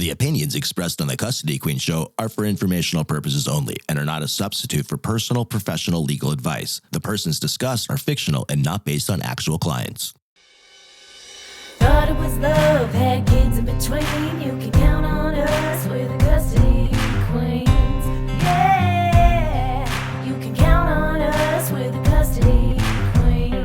The opinions expressed on the Custody Queen Show are for informational purposes only and are not a substitute for personal, professional legal advice. The persons discussed are fictional and not based on actual clients. Thought it was love, had kids in between. You can count on us, we're the Custody Queens. Yeah, you can count on us, we're the Custody Queens.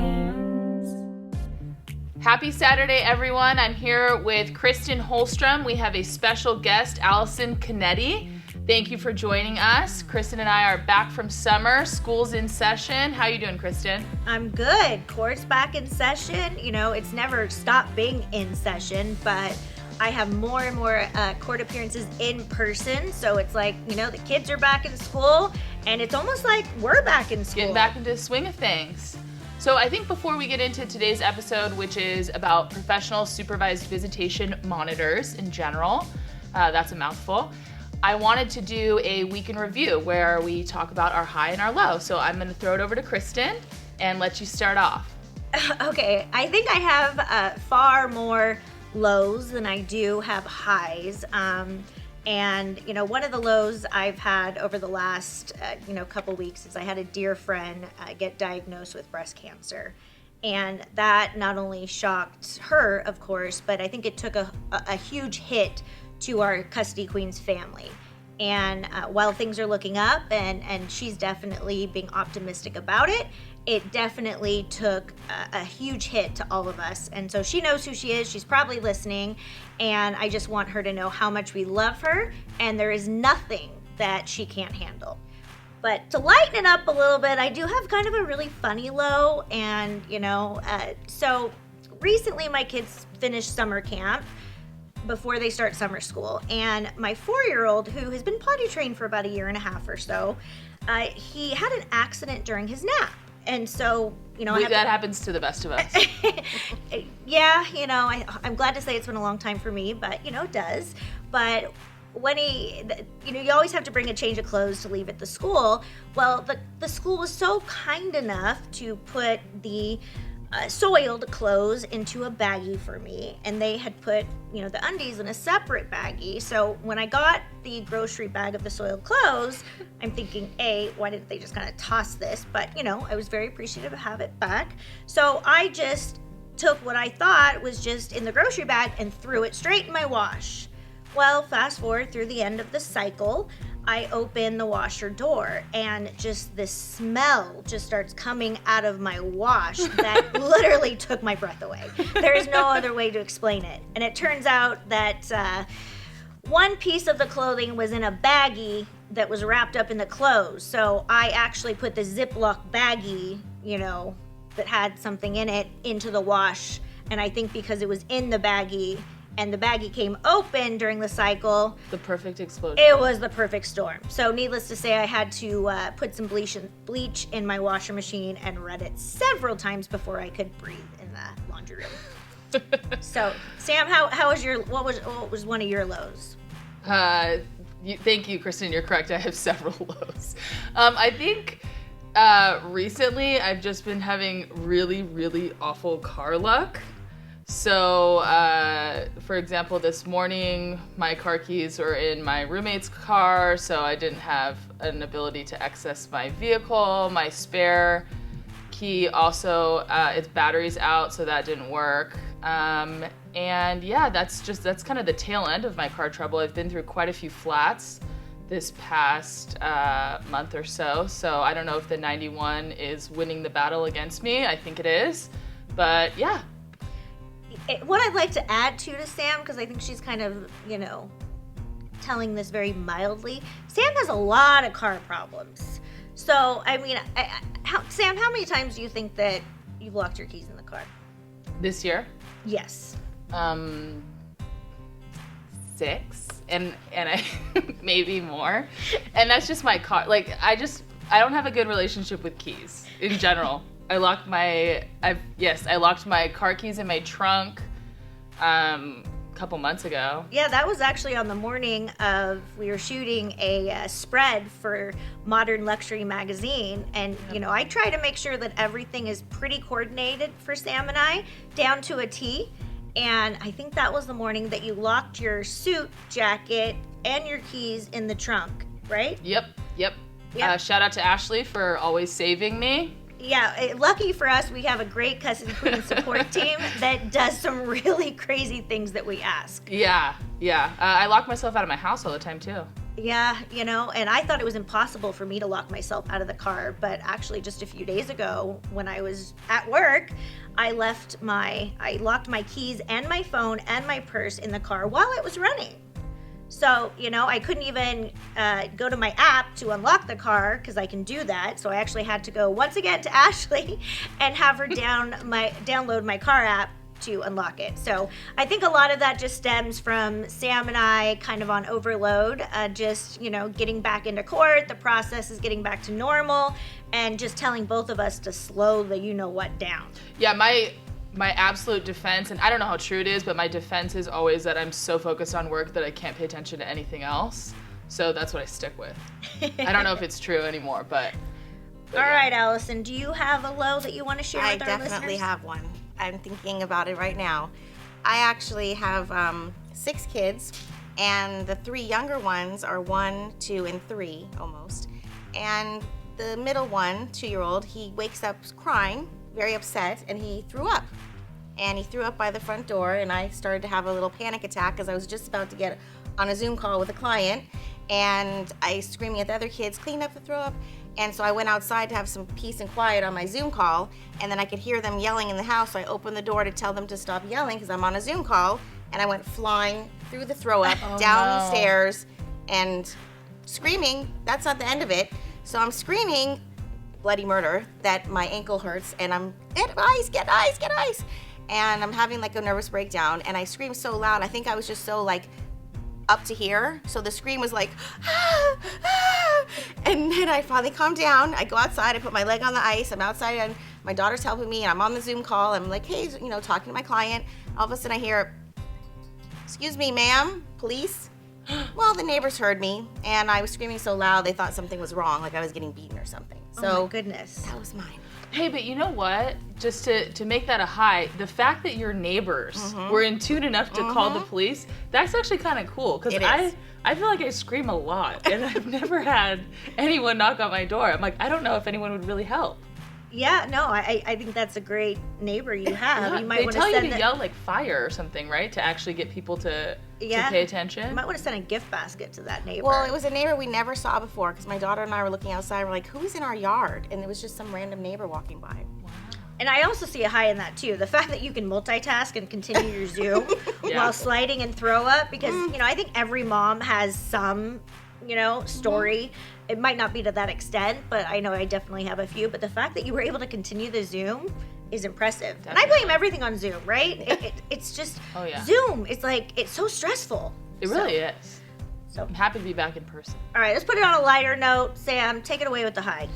Happy Saturday, everyone. I'm here with Kristen Holstrom. We have a special guest, Allison Canetti. Thank you for joining us. Kristen and I are back from summer. School's in session. How you doing, Kristen? I'm good. Court's back in session. You know, it's never stopped being in session, but I have more and more court appearances in person. So it's like, you know, the kids are back in school, and it's almost like we're back in school. Getting back into the swing of things. So I think before we get into today's episode, which is about professional supervised visitation monitors in general, that's a mouthful, I wanted to do a week in review where we talk about our high and our low. So I'm going to throw it over to Kristen and let you start off. Okay, I think I have far more lows than I do have highs. And, you know, one of the lows I've had over the last, couple weeks is I had a dear friend get diagnosed with breast cancer. And that not only shocked her, of course, but I think it took a huge hit to our Custody Queens family. And while things are looking up and she's definitely being optimistic about it, it definitely took a huge hit to all of us. And so she knows who she is. She's probably listening. And I just want her to know how much we love her. And there is nothing that she can't handle. But to lighten it up a little bit, I do have kind of a really funny low. And, so recently my kids finished summer camp before they start summer school. And my 4-year-old, who has been potty trained for about a year and a half or so, he had an accident during his nap. And so, that happens to the best of us. Yeah, I'm glad to say it's been a long time for me, but, it does. But when you always have to bring a change of clothes to leave at the school. Well, the school was so kind enough to put the soiled clothes into a baggie for me, and they had put the undies in a separate baggie. So when I got the grocery bag of the soiled clothes, I'm thinking, why didn't they just kind of toss this? But I was very appreciative to have it back. So I just took what I thought was just in the grocery bag and threw it straight in my wash. Well, fast forward through the end of the cycle, I open the washer door and just this smell just starts coming out of my wash that literally took my breath away. There is no other way to explain it. And it turns out that one piece of the clothing was in a baggie that was wrapped up in the clothes. So I actually put the Ziploc baggie, that had something in it into the wash. And I think because it was in the baggie, and the baggie came open during the cycle. The perfect explosion. It was the perfect storm. So needless to say, I had to put some bleach in my washer machine and run it several times before I could breathe in the laundry room. So, Sam, what was one of your lows? Thank you, Kristen. You're correct. I have several lows. I think recently I've just been having really, really awful car luck. So, for example, this morning, my car keys were in my roommate's car, so I didn't have an ability to access my vehicle. My spare key also, its battery's out, so that didn't work. And yeah, that's kind of the tail end of my car trouble. I've been through quite a few flats this past month or so, so I don't know if the 91 is winning the battle against me. I think it is, but yeah. What I'd like to add to Sam, because I think she's kind of, telling this very mildly, Sam has a lot of car problems. So, I mean, Sam, how many times do you think that you've locked your keys in the car? This year? Yes. 6, and I maybe more. And that's just my car. Like, I don't have a good relationship with keys in general. I locked my car keys in my trunk a couple months ago. Yeah, that was actually on the morning of, we were shooting a spread for Modern Luxury magazine. And, I try to make sure that everything is pretty coordinated for Sam and I, down to a T. And I think that was the morning that you locked your suit jacket and your keys in the trunk, right? Yep. Shout out to Ashley for always saving me. Yeah, lucky for us, we have a great custody queen support team that does some really crazy things that we ask. Yeah. I lock myself out of my house all the time too. Yeah, and I thought it was impossible for me to lock myself out of the car, but actually just a few days ago when I was at work, I locked my keys and my phone and my purse in the car while it was running. So, I couldn't even go to my app to unlock the car because I can do that. So I actually had to go once again to Ashley and have her download my car app to unlock it. So I think a lot of that just stems from Sam and I kind of on overload, getting back into court. The process is getting back to normal and just telling both of us to slow the you-know-what down. Yeah, my absolute defense, and I don't know how true it is, but my defense is always that I'm so focused on work that I can't pay attention to anything else. So that's what I stick with. I don't know if it's true anymore, but All right, Allison, do you have a low that you want to share with our listeners? I definitely have one. I'm thinking about it right now. I actually have 6 kids, and the 3 younger ones are 1, 2, and 3 almost. And the middle one, 2-year-old, he wakes up crying, very upset, and he threw up. And he threw up by the front door, and I started to have a little panic attack because I was just about to get on a Zoom call with a client, and I screaming at the other kids, clean up the throw up. And so I went outside to have some peace and quiet on my Zoom call, and then I could hear them yelling in the house, so I opened the door to tell them to stop yelling because I'm on a Zoom call, and I went flying through the throw up, down the stairs, and screaming. That's not the end of it. So I'm screaming bloody murder that my ankle hurts, and I'm, get ice, get ice, get ice. And I'm having like a nervous breakdown, and I screamed so loud. I think I was just so like up to here. So the scream was like, ah, ah. And then I finally calmed down. I go outside, I put my leg on the ice. I'm outside, and my daughter's helping me, and I'm on the Zoom call. I'm like, hey, talking to my client. All of a sudden I hear, excuse me, ma'am, police. Well, the neighbors heard me, and I was screaming so loud they thought something was wrong, like I was getting beaten or something. So oh my goodness. That was mine. Hey, but you know what? Just to make that a high, the fact that your neighbors were in tune enough to call the police, that's actually kind of cool. Because I feel like I scream a lot, and I've never had anyone knock on my door. I'm like, I don't know if anyone would really help. Yeah, no, I think that's a great neighbor you have. Yeah, You might they want tell to you send to yell like fire or something, right? To actually get people to pay attention. You might want to send a gift basket to that neighbor. Well, it was a neighbor we never saw before because my daughter and I were looking outside. We're like, who's in our yard? And it was just some random neighbor walking by. And I also see a high in that too. The fact that you can multitask and continue your Zoom while sliding and throw up, because I think every mom has some, story. It might not be to that extent, but I know I definitely have a few. But the fact that you were able to continue the Zoom is impressive. Definitely. And I blame everything on Zoom, right? It's just Zoom. It's like, it's so stressful. It really is. So I'm happy to be back in person. All right, let's put it on a lighter note. Sam, take it away with the high.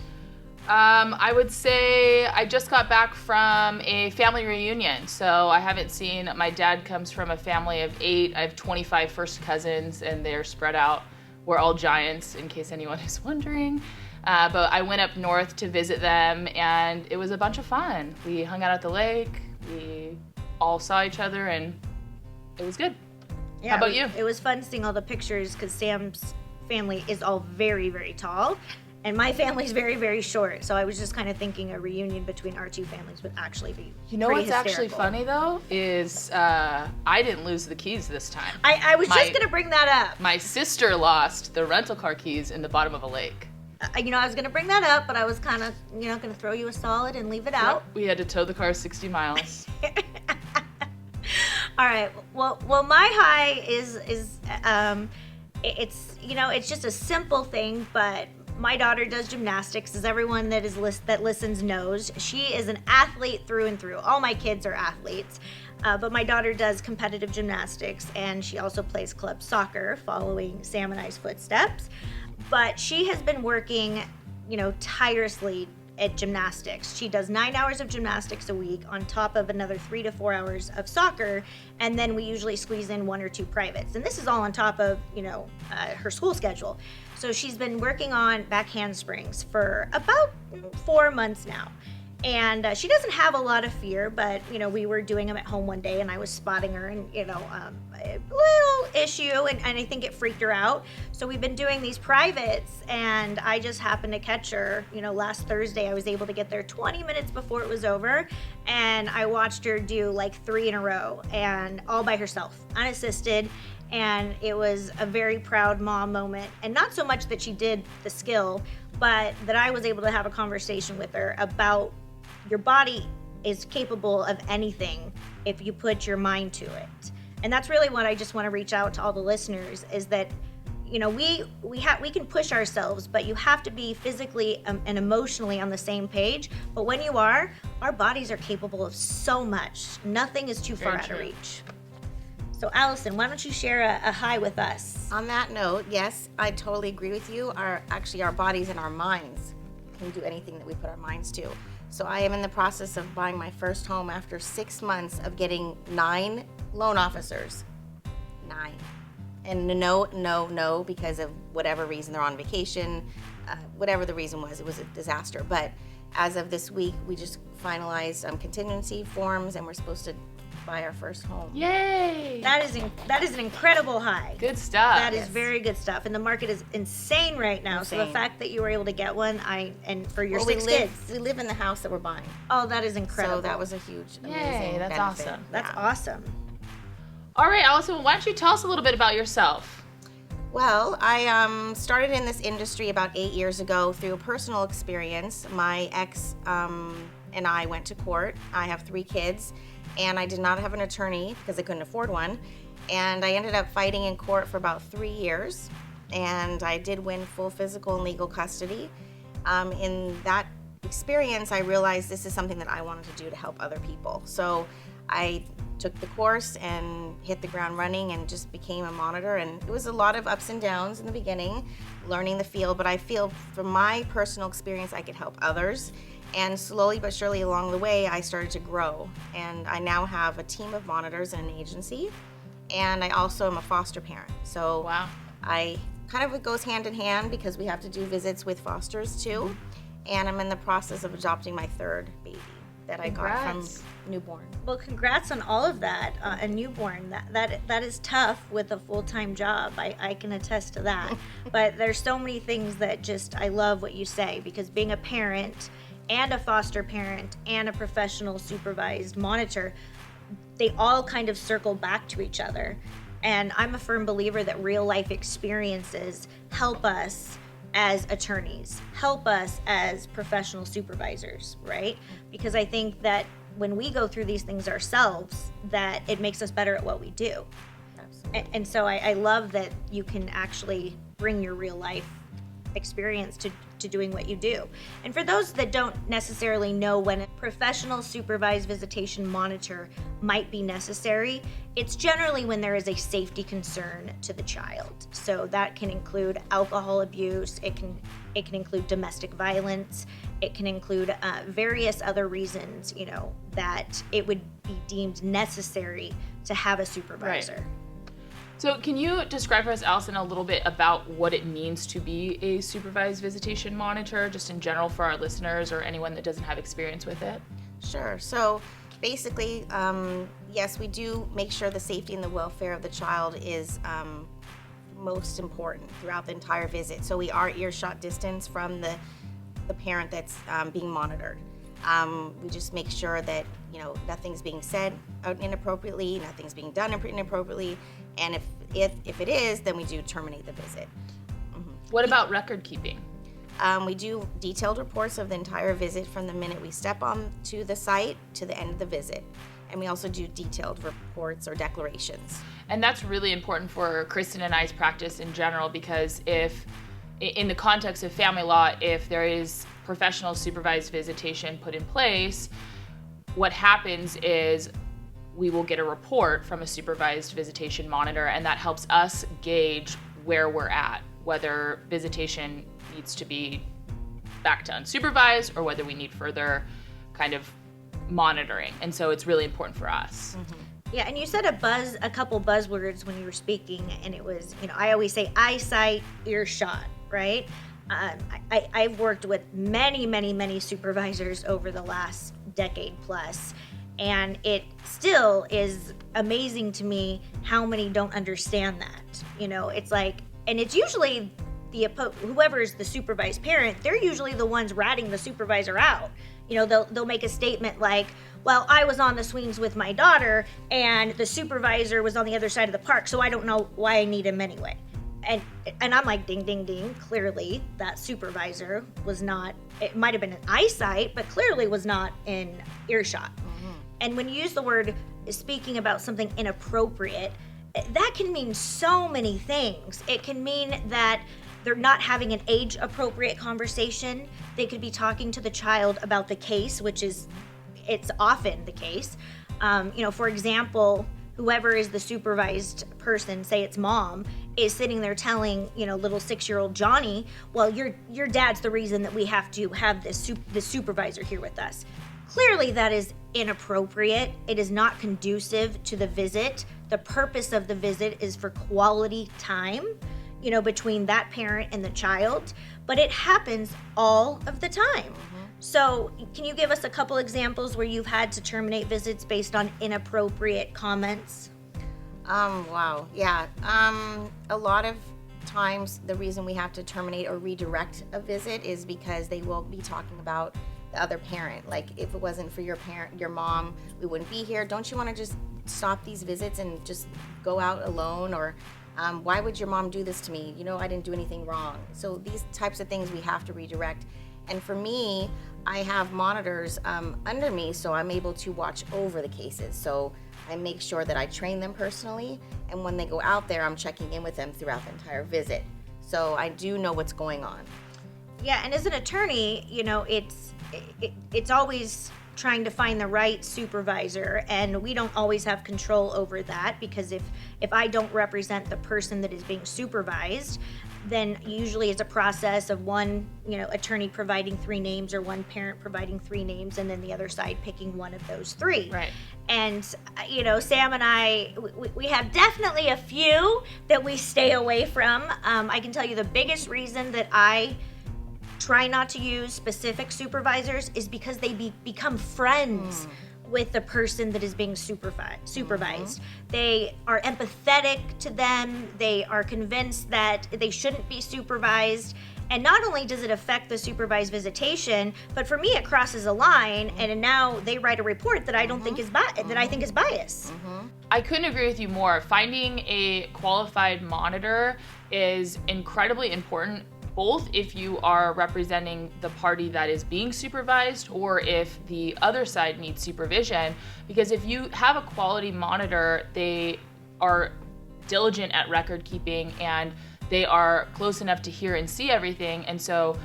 I would say I just got back from a family reunion, so I haven't seen. My dad comes from a family of 8. I have 25 first cousins, and they're spread out. We're all giants, in case anyone is wondering. But I went up north to visit them, and it was a bunch of fun. We hung out at the lake. We all saw each other, and it was good. Yeah, how about you? It was fun seeing all the pictures because Sam's family is all very, very tall. And my family's very, very short. So I was just kind of thinking a reunion between our two families would actually be what's actually funny, though, is I didn't lose the keys this time. I was just going to bring that up. My sister lost the rental car keys in the bottom of a lake. I was going to bring that up, but I was kind of, going to throw you a solid and leave it out. We had to tow the car 60 miles. All right. Well, my high is it's just a simple thing, but my daughter does gymnastics, as everyone that listens knows. She is an athlete through and through. All my kids are athletes, but my daughter does competitive gymnastics, and she also plays club soccer, following Sam and I's footsteps. But she has been working, tirelessly at gymnastics. She does 9 hours of gymnastics a week on top of another 3 to 4 hours of soccer, and then we usually squeeze in 1 or 2 privates. And this is all on top of, her school schedule. So she's been working on back handsprings for about 4 months now. And she doesn't have a lot of fear, but, we were doing them at home one day and I was spotting her and, a little issue and I think it freaked her out. So we've been doing these privates and I just happened to catch her, last Thursday. I was able to get there 20 minutes before it was over and I watched her do like 3 in a row and all by herself, unassisted. And it was a very proud mom moment. And not so much that she did the skill, but that I was able to have a conversation with her about your body is capable of anything if you put your mind to it. And that's really what I just want to reach out to all the listeners is that, we can push ourselves, but you have to be physically and emotionally on the same page. But when you are, our bodies are capable of so much. Nothing is too far out of reach. So Allison, why don't you share a high with us? On that note, yes, I totally agree with you. Our bodies and our minds can do anything that we put our minds to. So I am in the process of buying my first home after 6 months of getting 9 loan officers. 9. And no, because of whatever reason, they're on vacation, whatever the reason was, it was a disaster. But as of this week, we just finalized contingency forms and we're supposed to buy our first home. Yay! That is an incredible high. Good stuff. That is very good stuff. And the market is insane right now. Insane. So the fact that you were able to get one, and for your Well, 6 kids. We live in the house that we're buying. Oh, that is incredible. So that was a huge, amazing Yay, that's benefit. awesome. That's Yeah. awesome. All right, Allison, why don't you tell us a little bit about yourself? Well, I started in this industry about 8 years ago through a personal experience. My ex and I went to court. I have 3 kids, and I did not have an attorney because I couldn't afford one. And I ended up fighting in court for about 3 years, and I did win full physical and legal custody. In that experience, I realized this is something that I wanted to do to help other people. So I took the course and hit the ground running and just became a monitor. And it was a lot of ups and downs in the beginning, learning the field, but I feel from my personal experience, I could help others. And slowly but surely along the way, I started to grow. And I now have a team of monitors and an agency. And I also am a foster parent. So Wow. I kind of, it goes hand in hand because we have to do visits with fosters too. And I'm in the process of adopting my 3rd baby that I got Congrats. from newborn. Well, congrats on all of that. A newborn, that is tough with a full-time job. I can attest to that. But there's so many things that just, I love what you say, because being a parent and a foster parent and a professional supervised monitor, they all kind of circle back to each other. And I'm a firm believer that real life experiences help us as attorneys, help us as professional supervisors, right? Because I think that when we go through these things ourselves, that it makes us better at what we do. Absolutely. And so I love that you can actually bring your real life experience to doing what you do. And for those that don't necessarily know when a professional supervised visitation monitor might be necessary, it's generally when there is a safety concern to the child. So that can include alcohol abuse, it can include domestic violence, it can include various other reasons, that it would be deemed necessary to have a supervisor. Right. So can you describe for us, Allison, a little bit about what it means to be a supervised visitation monitor, just in general for our listeners or anyone that doesn't have experience with it? Sure. So basically, yes, we do make sure the safety and the welfare of the child is most important throughout the entire visit. So we are earshot distance from the parent that's being monitored. We just make sure that nothing's being said inappropriately, nothing's being done inappropriately, and if it is, then we do terminate the visit. What about record keeping? We do detailed reports of the entire visit from the minute we step on to the site to the end of the visit. And we also do detailed reports or declarations. And that's really important for Kristen and I's practice in general, because if, in the context of family law, if there is professional supervised visitation put in place, what happens is we will get a report from a supervised visitation monitor, and that helps us gauge where we're at, whether visitation needs to be back to unsupervised or whether we need further kind of monitoring. And so it's really important for us. Yeah, and you said a couple buzzwords when you were speaking, and it was, I always say eyesight, earshot, right? I've worked with many supervisors over the last decade plus, and it still is amazing to me how many don't understand that. It's like, and it's usually whoever's the supervised parent, they're usually the ones ratting the supervisor out. They'll make a statement like, well, I was on the swings with my daughter and the supervisor was on the other side of the park, so I don't know why I need him anyway. And I'm like, ding, ding, ding. Clearly, that supervisor was not, it might have been in eyesight, but clearly was not in earshot. Mm-hmm. And when you use the word speaking about something inappropriate, that can mean so many things. It can mean that they're not having an age-appropriate conversation. They could be talking to the child about the case, it's often the case. For example, whoever is the supervised person, say it's mom, is sitting there telling, little 6-year-old Johnny, well, your dad's the reason that we have to have this supervisor here with us. Clearly that is inappropriate. It is not conducive to the visit. The purpose of the visit is for quality time, between that parent and the child, but it happens all of the time. Mm-hmm. So can you give us a couple examples where you've had to terminate visits based on inappropriate comments? Wow. Yeah. A lot of times the reason we have to terminate or redirect a visit is because they will be talking about the other parent. Like, if it wasn't for your mom, we wouldn't be here. Don't you want to just stop these visits and just go out alone? Or why would your mom do this to me? I didn't do anything wrong. So these types of things we have to redirect. And for me, I have monitors under me, so I'm able to watch over the cases. So I make sure that I train them personally, and when they go out there, I'm checking in with them throughout the entire visit. So I do know what's going on. Yeah, and as an attorney, it's always trying to find the right supervisor, and we don't always have control over that, because if I don't represent the person that is being supervised, then usually it's a process of one attorney providing 3 names or one parent providing 3 names, and then the other side picking one of those 3. Right. And Sam and I, we have definitely a few that we stay away from. I can tell you the biggest reason that I try not to use specific supervisors is because they become friends with the person that is being supervised. Mm-hmm. They are empathetic to them. They are convinced that they shouldn't be supervised. And not only does it affect the supervised visitation, but for me it crosses a line, and now they write a report that I don't think is that I think is biased. Mm-hmm. I couldn't agree with you more. Finding a qualified monitor is incredibly important, both if you are representing the party that is being supervised or if the other side needs supervision. Because if you have a quality monitor, they are diligent at record keeping and they are close enough to hear and see everything. And so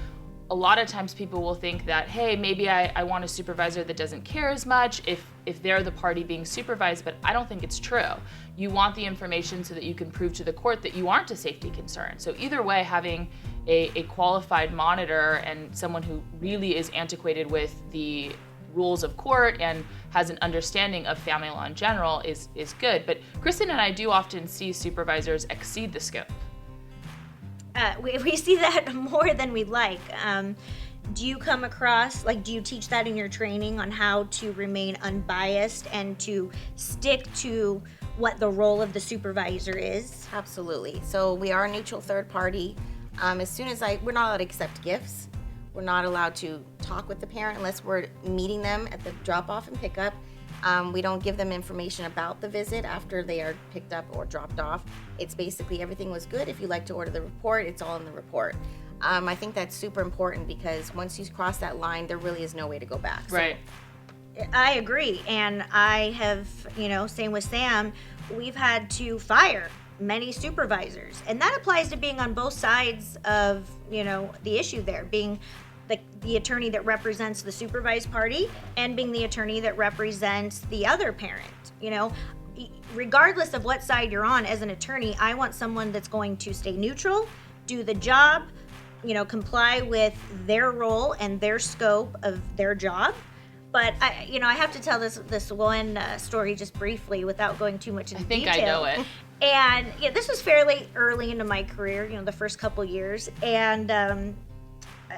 a lot of times people will think that, hey, maybe I want a supervisor that doesn't care as much if they're the party being supervised, but I don't think it's true. You want the information so that you can prove to the court that you aren't a safety concern. So either way, having a qualified monitor and someone who really is antiquated with the rules of court and has an understanding of family law in general is good. But Kristen and I do often see supervisors exceed the scope. We see that more than we'd like. Do you come across, do you teach that in your training on how to remain unbiased and to stick to what the role of the supervisor is? Absolutely. So we are a neutral third party. As soon as we're not allowed to accept gifts. We're not allowed to talk with the parent unless we're meeting them at the drop-off and pickup. We don't give them information about the visit after they are picked up or dropped off. It's basically everything was good. If you like to order the report, it's all in the report. I think that's super important because once you cross that line, there really is no way to go back. Right. I agree. And I have, same with Sam, we've had to fire many supervisors. And that applies to being on both sides of, the issue there, being the attorney that represents the supervised party and being the attorney that represents the other parent. Regardless of what side you're on as an attorney, I want someone that's going to stay neutral, do the job, comply with their role and their scope of their job. But I have to tell this one story just briefly without going too much into detail. I think I know it. And this was fairly early into my career, the first couple years. And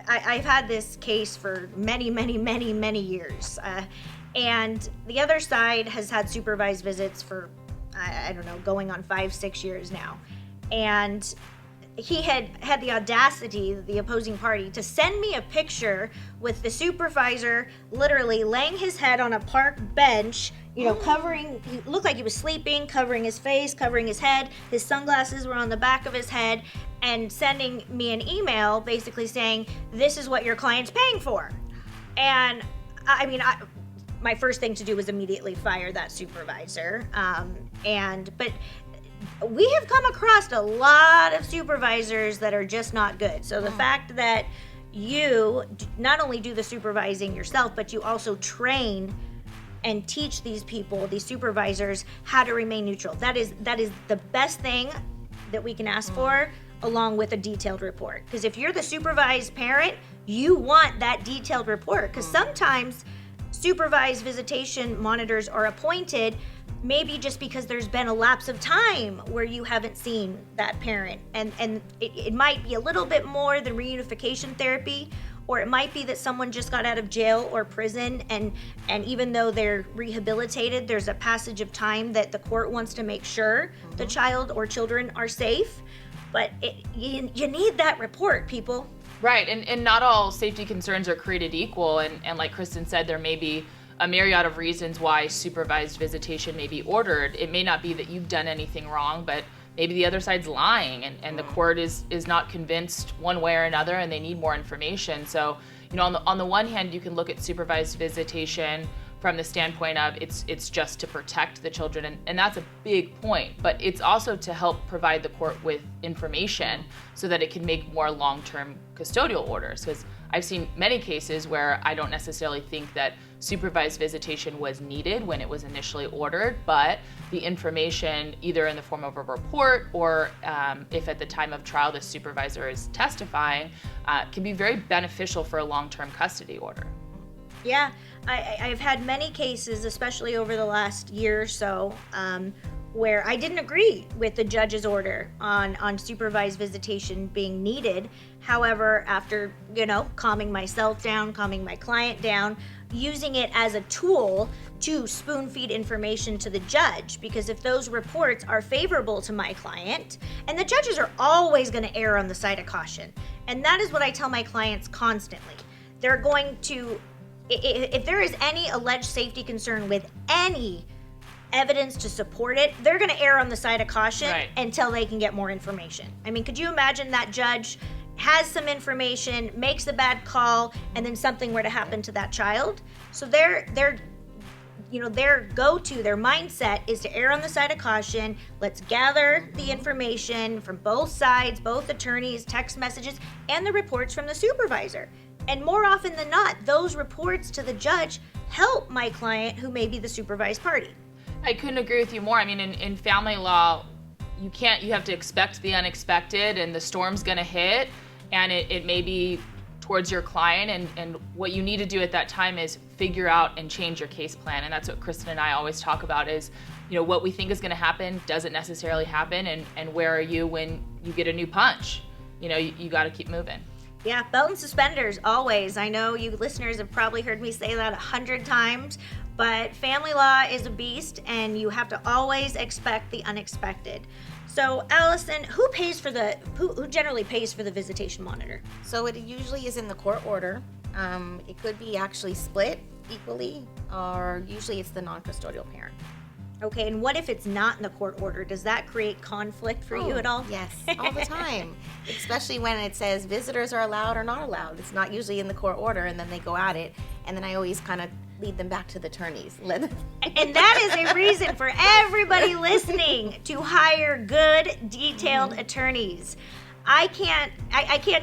I've had this case for many, many, many, many years. And the other side has had supervised visits for, I don't know, going on 5-6 years now. And he had the audacity, the opposing party, to send me a picture with the supervisor literally laying his head on a park bench, covering, he looked like he was sleeping, covering his face, covering his head. His sunglasses were on the back of his head, and sending me an email basically saying, this is what your client's paying for. And my first thing to do was immediately fire that supervisor. But we have come across a lot of supervisors that are just not good. So the fact that you not only do the supervising yourself, but you also train and teach these people, these supervisors, how to remain neutral. That is the best thing that we can ask for, along with a detailed report. Because if you're the supervised parent, you want that detailed report. Because sometimes supervised visitation monitors are appointed maybe just because there's been a lapse of time where you haven't seen that parent. And it might be a little bit more than reunification therapy, or it might be that someone just got out of jail or prison, and even though they're rehabilitated, there's a passage of time that the court wants to make sure the child or children are safe. But you need that report, people. Right, and not all safety concerns are created equal, and like Kristen said, there may be a myriad of reasons why supervised visitation may be ordered. It may not be that you've done anything wrong, but maybe the other side's lying, and the court is not convinced one way or another, and they need more information. So, on the one hand, you can look at supervised visitation from the standpoint of it's just to protect the children, and that's a big point, but it's also to help provide the court with information so that it can make more long-term custodial orders. Because I've seen many cases where I don't necessarily think that supervised visitation was needed when it was initially ordered, but the information, either in the form of a report or if at the time of trial the supervisor is testifying, can be very beneficial for a long-term custody order. Yeah, I've had many cases, especially over the last year or so, where I didn't agree with the judge's order on supervised visitation being needed. However, after, calming myself down, calming my client down, using it as a tool to spoon feed information to the judge, because if those reports are favorable to my client, and the judges are always going to err on the side of caution, and that is what I tell my clients constantly. They're going to, if there is any alleged safety concern with any evidence to support it, they're going to err on the side of caution until they can get more information. I mean, could you imagine that judge has some information, makes a bad call, and then something were to happen to that child? So their go-to, their mindset is to err on the side of caution. Let's gather the information from both sides, both attorneys, text messages, and the reports from the supervisor. And more often than not, those reports to the judge help my client who may be the supervised party. I couldn't agree with you more. I mean, in family law, you have to expect the unexpected, and the storm's gonna hit, and it may be towards your client, and what you need to do at that time is figure out and change your case plan. And that's what Kristen and I always talk about is, what we think is gonna happen doesn't necessarily happen, and where are you when you get a new punch? You gotta keep moving. Yeah, belt and suspenders, always. I know you listeners have probably heard me say that 100 times, but family law is a beast, and you have to always expect the unexpected. So, Allison, who generally pays for the visitation monitor? So it usually is in the court order. It could be actually split equally, or usually it's the non-custodial parent. Okay, and what if it's not in the court order? Does that create conflict for you at all? Yes, all the time. Especially when it says visitors are allowed or not allowed. It's not usually in the court order, and then they go at it, and then I always kind of lead them back to the attorneys. And that is a reason for everybody listening to hire good, detailed attorneys. I can't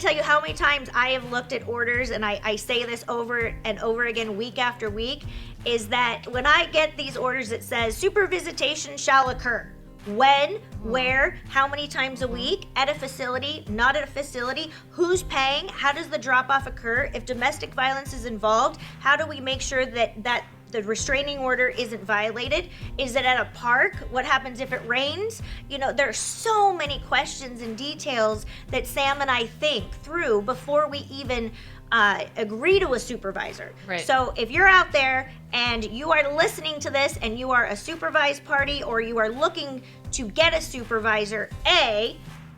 tell you how many times I have looked at orders, and I say this over and over again week after week, is that when I get these orders that says supervisitation shall occur, when, where, how many times a week, at a facility, not at a facility, who's paying, how does the drop-off occur, if domestic violence is involved, how do we make sure that the restraining order isn't violated? Is it at a park? What happens if it rains? You know, there's so many questions and details that Sam and I think through before we even agree to a supervisor. Right. So if you're out there and you are listening to this and you are a supervised party or you are looking to get a supervisor,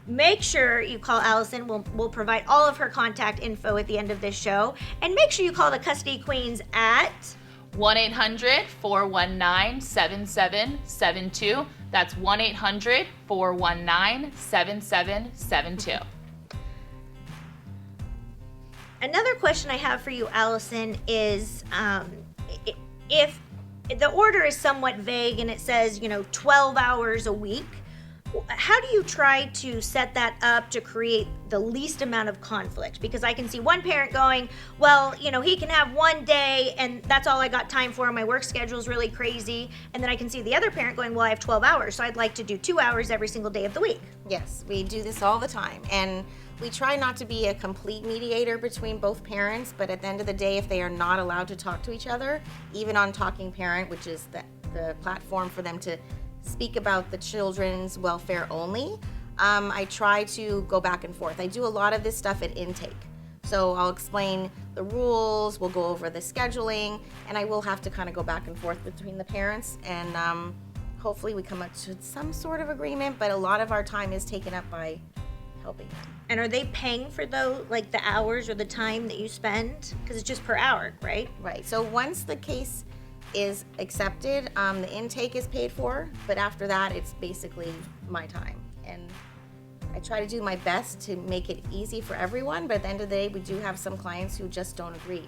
make sure you call Allison. We'll provide all of her contact info at the end of this show. And make sure you call the Custody Queens at 1-800-419-7772. That's 1-800-419-7772. Another question I have for you, Allison, is if the order is somewhat vague and it says, 12 hours a week, how do you try to set that up to create the least amount of conflict? Because I can see one parent going, well, he can have one day and that's all I got time for. My work schedule is really crazy. And then I can see the other parent going, well, I have 12 hours, so I'd like to do 2 hours every single day of the week. Yes, we do this all the time. And we try not to be a complete mediator between both parents, but at the end of the day, if they are not allowed to talk to each other, even on Talking Parent, which is the platform for them to speak about the children's welfare only, I try to go back and forth. I do a lot of this stuff at intake. So I'll explain the rules, we'll go over the scheduling, and I will have to kind of go back and forth between the parents, and hopefully we come up to some sort of agreement, but a lot of our time is taken up by helping them. And are they paying for the hours or the time that you spend? Because it's just per hour, right? Right. So once the case is accepted, the intake is paid for, but after that, it's basically my time. And I try to do my best to make it easy for everyone, but at the end of the day, we do have some clients who just don't agree.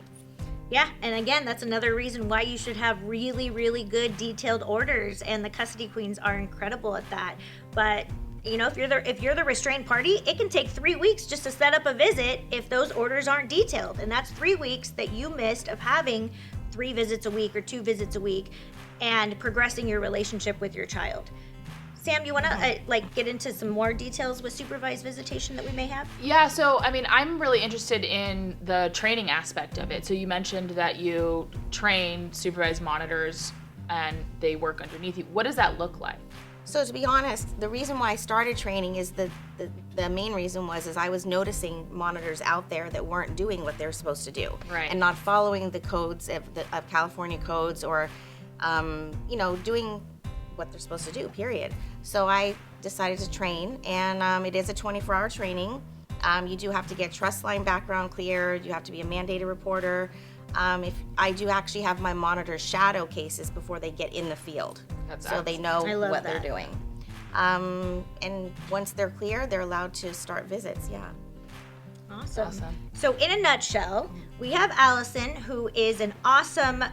Yeah, and again, that's another reason why you should have really, really good detailed orders, and the Custody Queens are incredible at that. But if you're the restrained party, it can take 3 weeks just to set up a visit if those orders aren't detailed, and that's 3 weeks that you missed of having 3 visits a week or 2 visits a week and progressing your relationship with your child. Sam, you want to get into some more details with supervised visitation that we may have? Yeah, so I'm really interested in the training aspect of it. So you mentioned that you train supervised monitors and they work underneath you. What does that look like? So to be honest, the reason why I started training is the main reason was I was noticing monitors out there that weren't doing what they're supposed to do, right, and not following the codes of California codes, or doing what they're supposed to do, period. So I decided to train, and it is a 24-hour training. You do have to get trust line background cleared. You have to be a mandated reporter. If I do actually have my monitors shadow cases before they get in the field, so they know what they're doing. And once they're clear, they're allowed to start visits. Yeah. Awesome. So in a nutshell, we have Allison, who is an awesome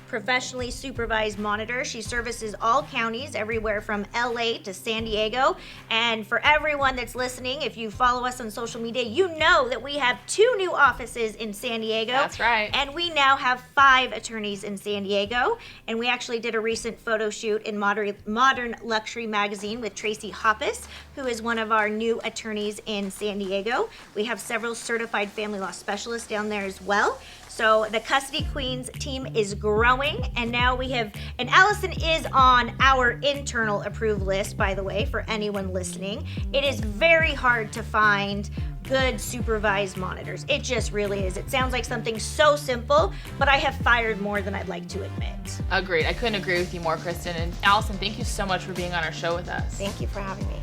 professionally supervised monitor. She services all counties, everywhere from LA to San Diego. And for everyone that's listening, if you follow us on social media, you know that we have 2 new offices in San Diego. That's right. And we now have 5 attorneys in San Diego. And we actually did a recent photo shoot in Modern Luxury magazine with Tracy Hoppus, who is one of our new attorneys in San Diego. We have several certified family law specialists down there as well. So the Custody Queens team is growing, and now we have, and Allison is on our internal approved list, by the way, for anyone listening. It is very hard to find good supervised monitors. It just really is. It sounds like something so simple, but I have fired more than I'd like to admit. Agreed. I couldn't agree with you more, Kristen. And Allison, thank you so much for being on our show with us. Thank you for having me.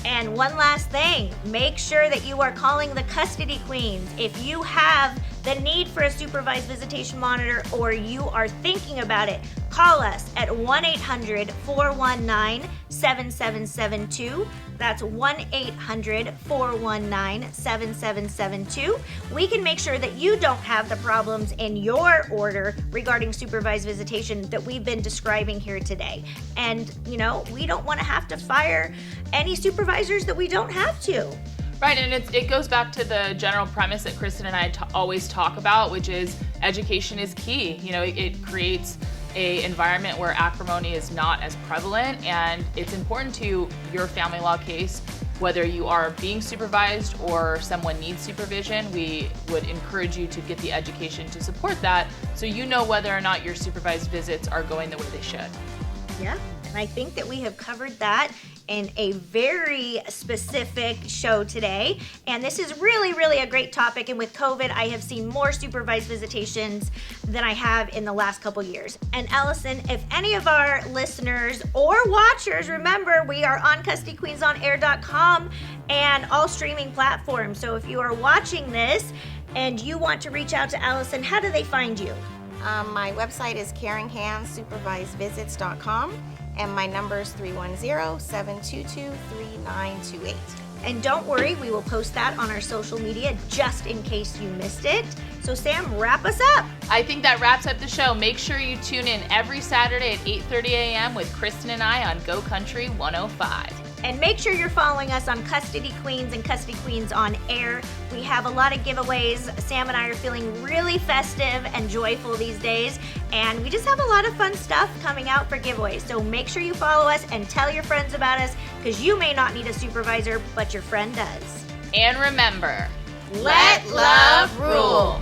And one last thing, make sure that you are calling the Custody Queens. If you have the need for a supervised visitation monitor or you are thinking about it, call us at 1-800-419-7772. That's 1-800-419-7772. We can make sure that you don't have the problems in your order regarding supervised visitation that we've been describing here today. And, we don't want to have to fire any supervisors that we don't have to. Right, and it goes back to the general premise that Kristen and I always talk about, which is education is key. It creates a environment where acrimony is not as prevalent, and it's important to your family law case whether you are being supervised or someone needs supervision, we would encourage you to get the education to support that so you know whether or not your supervised visits are going the way they should. Yeah, and I think that we have covered that in a very specific show today. And this is really, really a great topic. And with COVID, I have seen more supervised visitations than I have in the last couple years. And Allison, if any of our listeners or watchers, remember, we are on CustodyQueensOnAir.com and all streaming platforms. So if you are watching this and you want to reach out to Allison, how do they find you? My website is caringhandsupervisedvisits.com, and my number is 310-722-3928. And don't worry, we will post that on our social media just in case you missed it. So Sam, wrap us up. I think that wraps up the show. Make sure you tune in every Saturday at 8:30 a.m. with Kristen and I on Go Country 105. And make sure you're following us on Custody Queens and Custody Queens on Air. We have a lot of giveaways. Sam and I are feeling really festive and joyful these days, and we just have a lot of fun stuff coming out for giveaways. So make sure you follow us and tell your friends about us, because you may not need a supervisor, but your friend does. And remember, Let love rule.